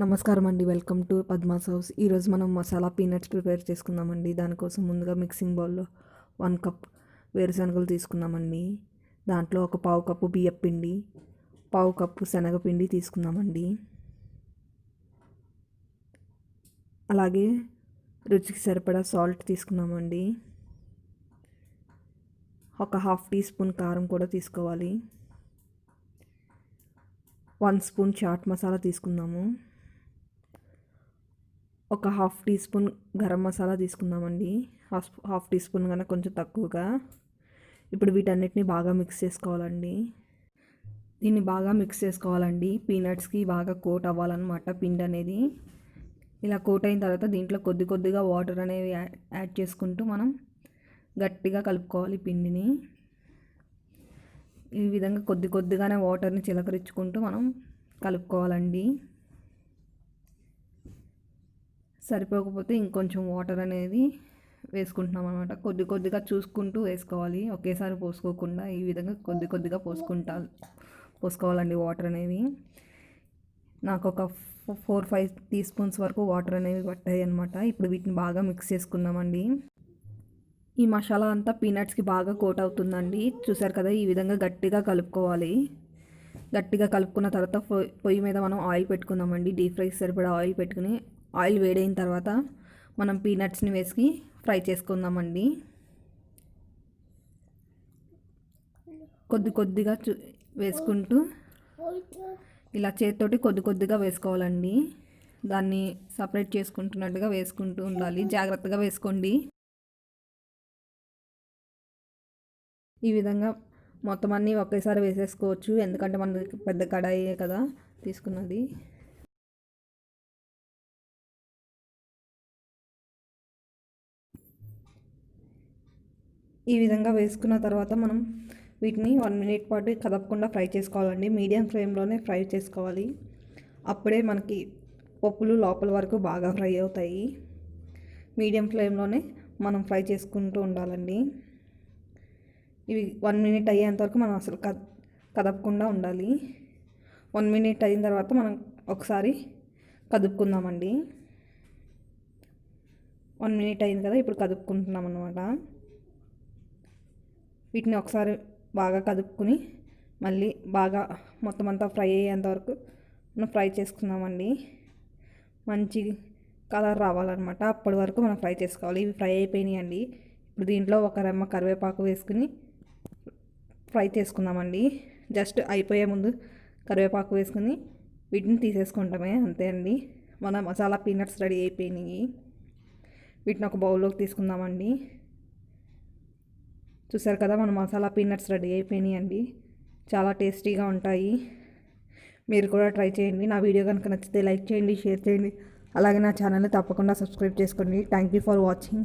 నమస్కారం అండి, welcome to Padma's house. ఈరోజు మనం మసాలా పీనట్స్ ప్రిపేర్ చేసుకుందామండి. దానికోసం ముందుగా మిక్సింగ్ బౌల్లో 1 కప్ వేరుశనగలు తీసుకున్నామండి. దాంట్లో ఒక పావు కప్పు బియ్యం పిండి, పావు కప్పు శనగపిండి తీసుకుందామండి. అలాగే రుచికి సరిపడా సాల్ట్ తీసుకున్నామండి. ఒక 1/2 టీ స్పూన్ కారం కూడా తీసుకోవాలి. 1 స్పూన్ చాట్ మసాలా తీసుకుందాము. ఒక 1/2 టీ స్పూన్ గరం మసాలా తీసుకుందామండి. హాఫ్ టీ స్పూన్ కన్నా కొంచెం తక్కువగా. ఇప్పుడు వీటన్నిటిని బాగా మిక్స్ చేసుకోవాలండి. దీన్ని బాగా మిక్స్ చేసుకోవాలండి. పీనట్స్కి బాగా కోట్ అవ్వాలన్నమాట పిండి అనేది. ఇలా కోట్ అయిన తర్వాత దీంట్లో కొద్దిగా వాటర్ అనేవి యాడ్ చేసుకుంటూ మనం గట్టిగా కలుపుకోవాలి పిండిని. ఈ విధంగా కొద్దిగానే వాటర్ని చిలకరించుకుంటూ మనం కలుపుకోవాలండి. సరిపోకపోతే ఇంకొంచెం వాటర్ అనేది వేసుకుంటున్నాం అనమాట. కొద్దిగా చూసుకుంటూ వేసుకోవాలి, ఒకేసారి పోసుకోకుండా. ఈ విధంగా కొద్దిగా పోసుకోవాలండి వాటర్ అనేవి. నాకు ఒక 4-5 టీ స్పూన్స్ వరకు వాటర్ అనేవి పట్టాయి అనమాట. ఇప్పుడు వీటిని బాగా మిక్స్ చేసుకుందామండి. ఈ మసాలా అంతా పీనట్స్కి బాగా కోట్ అవుతుందండి. చూసారు కదా, ఈ విధంగా గట్టిగా కలుపుకోవాలి. గట్టిగా కలుపుకున్న తర్వాత పొయ్యి మీద మనం ఆయిల్ పెట్టుకుందామండి. డీప్ ఫ్రైకి సరిపడా ఆయిల్ పెట్టుకుని, ఆయిల్ వేడైన తర్వాత మనం పీనట్స్ని వేసి ఫ్రై చేసుకుందామండి. కొద్దిగా వేసుకుంటూ ఇలా చేతితోటి కొద్దిగా వేసుకోవాలండి. దాన్ని సపరేట్ చేసుకుంటున్నట్టుగా వేసుకుంటూ ఉండాలి. జాగ్రత్తగా వేసుకోండి. ఈ విధంగా మొత్తం అన్నీ ఒకేసారి వేసేసుకోవచ్చు, ఎందుకంటే మనకి పెద్ద కడాయే కదా తీసుకున్నది. ఈ విధంగా వేసుకున్న తర్వాత మనం వీటిని 1 మినిట్ పాటు కదపకుండా ఫ్రై చేసుకోవాలండి. మీడియం ఫ్లేమ్లోనే ఫ్రై చేసుకోవాలి. అప్పుడే మనకి పప్పులు లోపల వరకు బాగా ఫ్రై అవుతాయి. మీడియం ఫ్లేమ్లోనే మనం ఫ్రై చేసుకుంటూ ఉండాలండి. ఇవి 1 మినిట్ అయ్యేంత వరకు మనం అసలు కదపకుండా ఉండాలి. 1 మినిట్ అయిన తర్వాత మనం ఒకసారి కదుపుకుందామండి. 1 మినిట్ అయింది కదా, ఇప్పుడు కదుపుకుంటున్నాం అన్నమాట. వీటిని ఒకసారి బాగా కదుపుకుని మళ్ళీ బాగా మొత్తం అంతా ఫ్రై అయ్యేంత వరకు మనం ఫ్రై చేసుకుందామండి. మంచి కలర్ రావాలన్నమాట, అప్పటి వరకు మనం ఫ్రై చేసుకోవాలి. ఇవి ఫ్రై అయిపోయినాయండి. ఇప్పుడు దీంట్లో ఒక రెమ్మ కరివేపాకు వేసుకుని ఫ్రై చేసుకుందామండి. జస్ట్ అయిపోయే ముందు కరివేపాకు వేసుకుని వీటిని తీసేసుకుంటామే, అంతే అండి. మన మసాలా పీనట్స్ రెడీ అయిపోయినాయి. వీటిని ఒక బౌల్లోకి తీసుకుందామండి. చూసారు కదా, మన మసాలా పీనట్స్ రెడీ అయిపోయినాయి అండి. చాలా టేస్టీగా ఉంటాయి. మీరు కూడా ట్రై చేయండి. నా వీడియో కనుక నచ్చితే లైక్ చేయండి, షేర్ చేయండి. అలాగే నా ఛానల్ని తప్పకుండా సబ్స్క్రైబ్ చేసుకోండి. Thank you for watching.